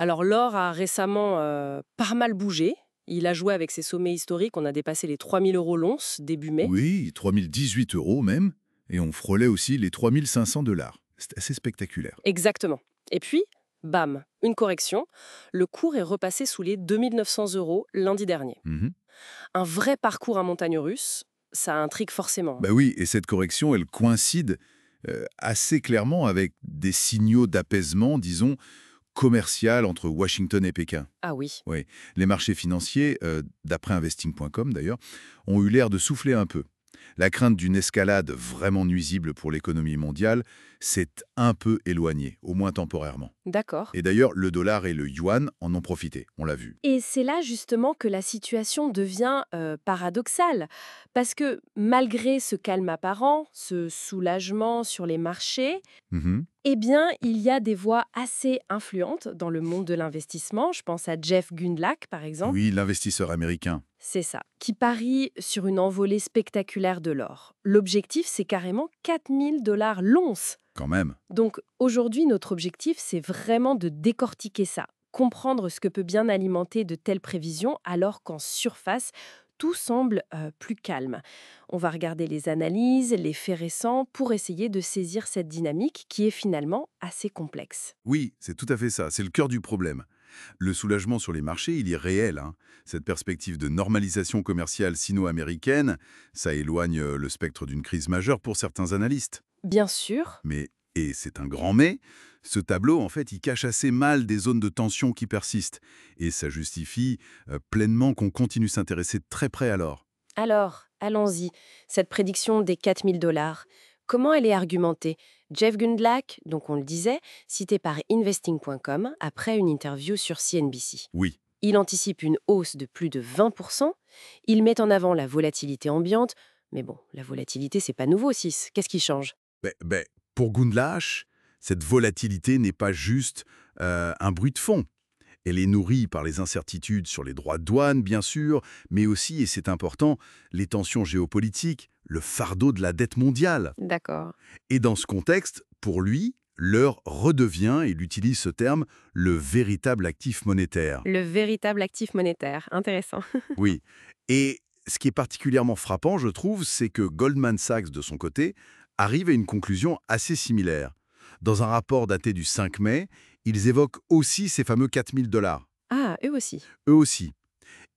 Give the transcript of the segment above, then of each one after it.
Alors l'or a récemment pas mal bougé. Il a joué avec ses sommets historiques. On a dépassé les 3000 euros l'once début mai. Oui, 3018 euros même, et on frôlait aussi les 3500 $. C'est assez spectaculaire. Exactement. Et puis, bam, une correction. Le cours est repassé sous les 2900 euros lundi dernier. Mhm. Un vrai parcours à montagne russe, ça intrigue forcément. Bah oui, et cette correction, elle coïncide assez clairement avec des signaux d'apaisement, disons, commercial entre Washington et Pékin. Ah oui. Oui, les marchés financiers, d'après investing.com d'ailleurs, ont eu l'air de souffler un peu. La crainte d'une escalade vraiment nuisible pour l'économie mondiale s'est un peu éloignée, au moins temporairement. D'accord. Et d'ailleurs, le dollar et le yuan en ont profité, on l'a vu. Et c'est là justement que la situation devient paradoxale. Parce que malgré ce calme apparent, ce soulagement sur les marchés, Mhm. eh bien, il y a des voix assez influentes dans le monde de l'investissement. Je pense à Jeff Gundlach, par exemple. Oui, l'investisseur américain, C'est ça. Qui parie sur une envolée spectaculaire de l'or. L'objectif, c'est carrément 4000 $ l'once. quand même. Donc aujourd'hui, notre objectif, c'est vraiment de décortiquer ça, comprendre ce que peut bien alimenter de telles prévisions, alors qu'en surface, tout semble plus calme. On va regarder les analyses, les faits récents, pour essayer de saisir cette dynamique qui est finalement assez complexe. Oui, c'est tout à fait ça, c'est le cœur du problème. Le soulagement sur les marchés, il est réel, hein. Cette perspective de normalisation commerciale sino-américaine, ça éloigne le spectre d'une crise majeure pour certains analystes. Bien sûr. Mais, et c'est un grand mais, ce tableau, en fait, il cache assez mal des zones de tension qui persistent. Et ça justifie pleinement qu'on continue s'intéresser de très près à l'or. Alors, allons-y. Cette prédiction des 4000 $, comment elle est argumentée? Jeff Gundlach, donc on le disait, cité par investing.com après une interview sur CNBC. Oui, Il anticipe une hausse de plus de 20%. Il met en avant la volatilité ambiante. Mais bon, la volatilité, c'est pas nouveau, 6. Qu'est-ce qui change? ben, pour Gundlach, cette volatilité n'est pas juste un bruit de fond. Elle est nourrie par les incertitudes sur les droits de douane, bien sûr, mais aussi, et c'est important, les tensions géopolitiques, le fardeau de la dette mondiale. D'accord. Et dans ce contexte, pour lui, l'heure redevient, il utilise ce terme, le véritable actif monétaire. Le véritable actif monétaire. Intéressant. Oui. Et ce qui est particulièrement frappant, je trouve, c'est que Goldman Sachs, de son côté, arrive à une conclusion assez similaire. Dans un rapport daté du 5 mai, ils évoquent aussi ces fameux 4000 $. Ah, eux aussi. Eux aussi.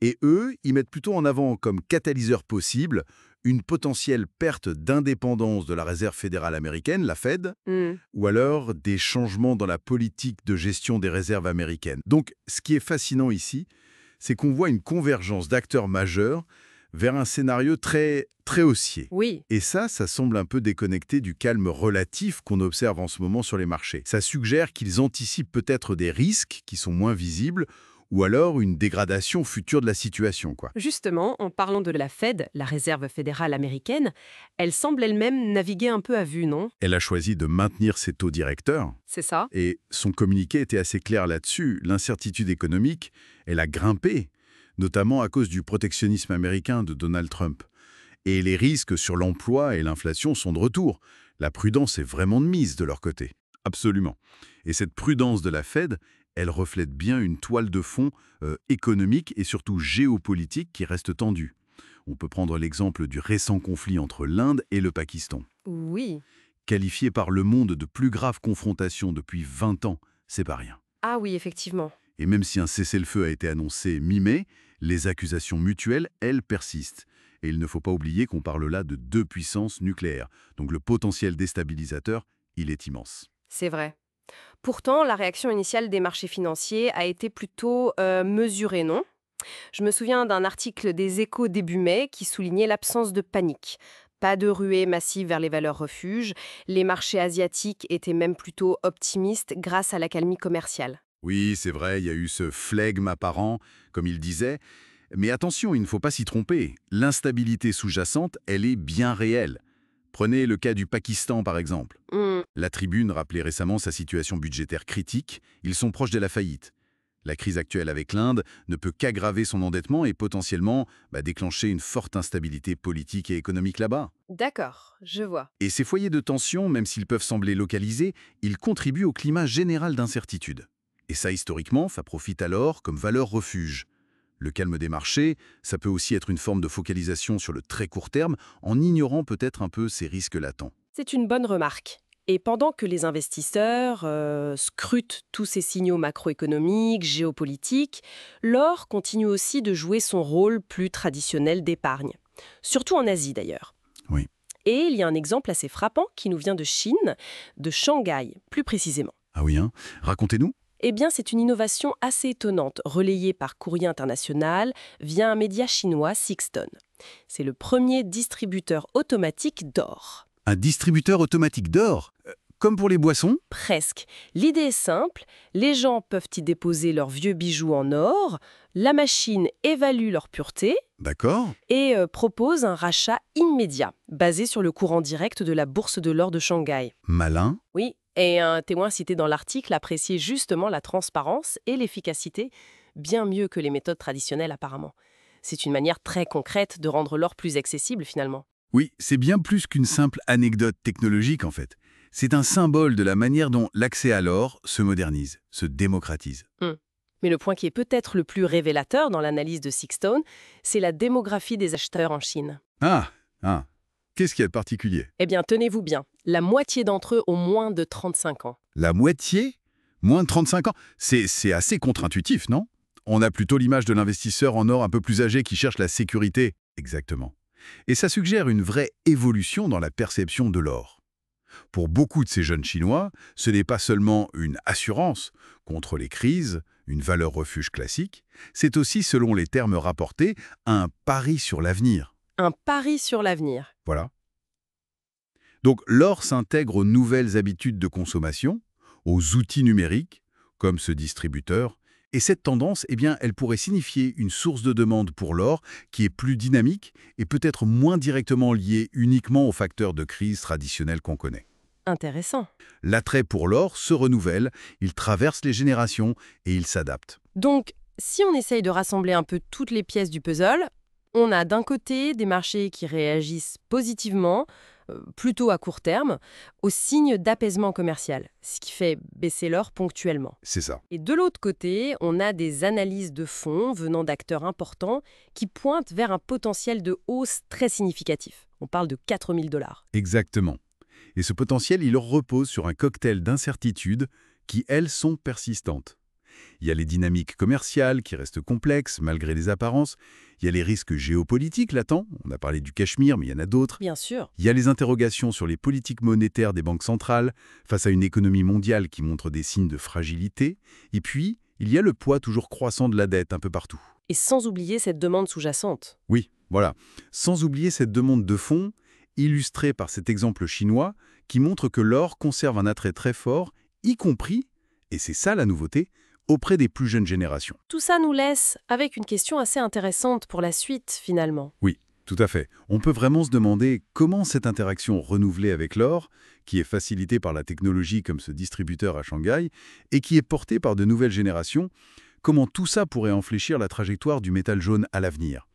Et eux, ils mettent plutôt en avant comme catalyseur possible une potentielle perte d'indépendance de la Réserve fédérale américaine, la Fed, Hmm. ou alors des changements dans la politique de gestion des réserves américaines. Donc, ce qui est fascinant ici, c'est qu'on voit une convergence d'acteurs majeurs vers un scénario très haussier. Oui. Et ça semble un peu déconnecté du calme relatif qu'on observe en ce moment sur les marchés. Ça suggère qu'ils anticipent peut-être des risques qui sont moins visibles ou alors une dégradation future de la situation, quoi. Justement, en parlant de la Fed, la Réserve fédérale américaine, elle semble elle-même naviguer un peu à vue, non? Elle a choisi de maintenir ses taux directeurs C'est ça? et son communiqué était assez clair là-dessus. L'incertitude économique, elle a grimpé, notamment à cause du protectionnisme américain de Donald Trump. Et les risques sur l'emploi et l'inflation sont de retour. La prudence est vraiment de mise de leur côté. Absolument. Et cette prudence de la Fed, elle reflète bien une toile de fond économique et surtout géopolitique qui reste tendue. On peut prendre l'exemple du récent conflit entre l'Inde et le Pakistan. Oui. Qualifié par Le Monde de plus grave confrontation depuis 20 ans, c'est pas rien. Ah oui, effectivement. Et même si un cessez-le-feu a été annoncé mi-mai, les accusations mutuelles, elles, persistent. Et il ne faut pas oublier qu'on parle là de deux puissances nucléaires. Donc le potentiel déstabilisateur, il est immense. C'est vrai. Pourtant, la réaction initiale des marchés financiers a été plutôt mesurée, non? Je me souviens d'un article des Échos début mai qui soulignait l'absence de panique. Pas de ruée massive vers les valeurs refuges. Les marchés asiatiques étaient même plutôt optimistes grâce à l'accalmie commerciale. Oui, c'est vrai, il y a eu ce flegme apparent, comme il disait. Mais attention, il ne faut pas s'y tromper. L'instabilité sous-jacente, elle est bien réelle. Prenez le cas du Pakistan, par exemple. Hmm. La Tribune rappelait récemment sa situation budgétaire critique. Ils sont proches de la faillite. La crise actuelle avec l'Inde ne peut qu'aggraver son endettement et potentiellement déclencher une forte instabilité politique et économique là-bas. D'accord, je vois. Et ces foyers de tension, même s'ils peuvent sembler localisés, ils contribuent au climat général d'incertitude. Et ça, historiquement, ça profite alors comme valeur refuge. Le calme des marchés, ça peut aussi être une forme de focalisation sur le très court terme, en ignorant peut-être un peu ces risques latents. C'est une bonne remarque. Et pendant que les investisseurs scrutent tous ces signaux macroéconomiques, géopolitiques, l'or continue aussi de jouer son rôle plus traditionnel d'épargne. Surtout en Asie d'ailleurs. Oui. Et il y a un exemple assez frappant qui nous vient de Chine, de Shanghai plus précisément. Ah oui, hein? Racontez-nous. Eh bien, c'est une innovation assez étonnante, relayée par Courrier International via un média chinois, Sixton. C'est le premier distributeur automatique d'or. Un distributeur automatique d'or? Comme pour les boissons? Presque. L'idée est simple, les gens peuvent y déposer leurs vieux bijoux en or, la machine évalue leur pureté D'accord. et propose un rachat immédiat, basé sur le courant direct de la bourse de l'or de Shanghai. Malin. Oui, et un témoin cité dans l'article appréciait justement la transparence et l'efficacité, bien mieux que les méthodes traditionnelles apparemment. C'est une manière très concrète de rendre l'or plus accessible finalement. Oui, c'est bien plus qu'une simple anecdote technologique en fait. C'est un symbole de la manière dont l'accès à l'or se modernise, se démocratise. Mais le point qui est peut-être le plus révélateur dans l'analyse de Sixton, c'est la démographie des acheteurs en Chine. Ah, qu'est-ce qu'il y a de particulier? Eh bien, tenez-vous bien, la moitié d'entre eux ont moins de 35 ans. La moitié? Moins de 35 ans? C'est assez contre-intuitif, non? On a plutôt l'image de l'investisseur en or un peu plus âgé qui cherche la sécurité. Exactement. Et ça suggère une vraie évolution dans la perception de l'or. Pour beaucoup de ces jeunes Chinois, ce n'est pas seulement une assurance contre les crises, une valeur refuge classique, c'est aussi, selon les termes rapportés, un pari sur l'avenir. Un pari sur l'avenir. Voilà. Donc l'or s'intègre aux nouvelles habitudes de consommation, aux outils numériques, comme ce distributeur, et cette tendance, eh bien, elle pourrait signifier une source de demande pour l'or qui est plus dynamique et peut-être moins directement liée uniquement aux facteurs de crise traditionnels qu'on connaît. Intéressant. L'attrait pour l'or se renouvelle, il traverse les générations et il s'adapte. Donc, si on essaye de rassembler un peu toutes les pièces du puzzle, on a d'un côté des marchés qui réagissent positivement, plutôt à court terme, aux signes d'apaisement commercial, ce qui fait baisser l'or ponctuellement. C'est ça. Et de l'autre côté, on a des analyses de fonds venant d'acteurs importants qui pointent vers un potentiel de hausse très significatif. On parle de 4 000 $. Exactement. Et ce potentiel, il repose sur un cocktail d'incertitudes qui, elles, sont persistantes. Il y a les dynamiques commerciales qui restent complexes malgré les apparences. Il y a les risques géopolitiques latents. On a parlé du Cachemire, mais il y en a d'autres. Bien sûr. Il y a les interrogations sur les politiques monétaires des banques centrales face à une économie mondiale qui montre des signes de fragilité. Et puis, il y a le poids toujours croissant de la dette un peu partout. Et sans oublier cette demande sous-jacente. Oui, voilà. Sans oublier cette demande de fonds, illustrée par cet exemple chinois, qui montre que l'or conserve un attrait très fort, y compris, et c'est ça la nouveauté, auprès des plus jeunes générations. Tout ça nous laisse avec une question assez intéressante pour la suite, finalement. Oui, tout à fait. On peut vraiment se demander comment cette interaction renouvelée avec l'or, qui est facilitée par la technologie comme ce distributeur à Shanghai, et qui est portée par de nouvelles générations, comment tout ça pourrait infléchir la trajectoire du métal jaune à l'avenir.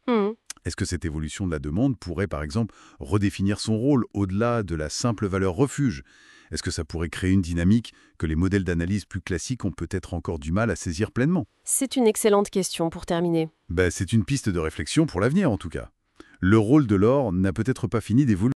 Est-ce que cette évolution de la demande pourrait, par exemple, redéfinir son rôle au-delà de la simple valeur refuge? Est-ce que ça pourrait créer une dynamique que les modèles d'analyse plus classiques ont peut-être encore du mal à saisir pleinement? C'est une excellente question pour terminer. C'est une piste de réflexion pour l'avenir, en tout cas. Le rôle de l'or n'a peut-être pas fini d'évoluer.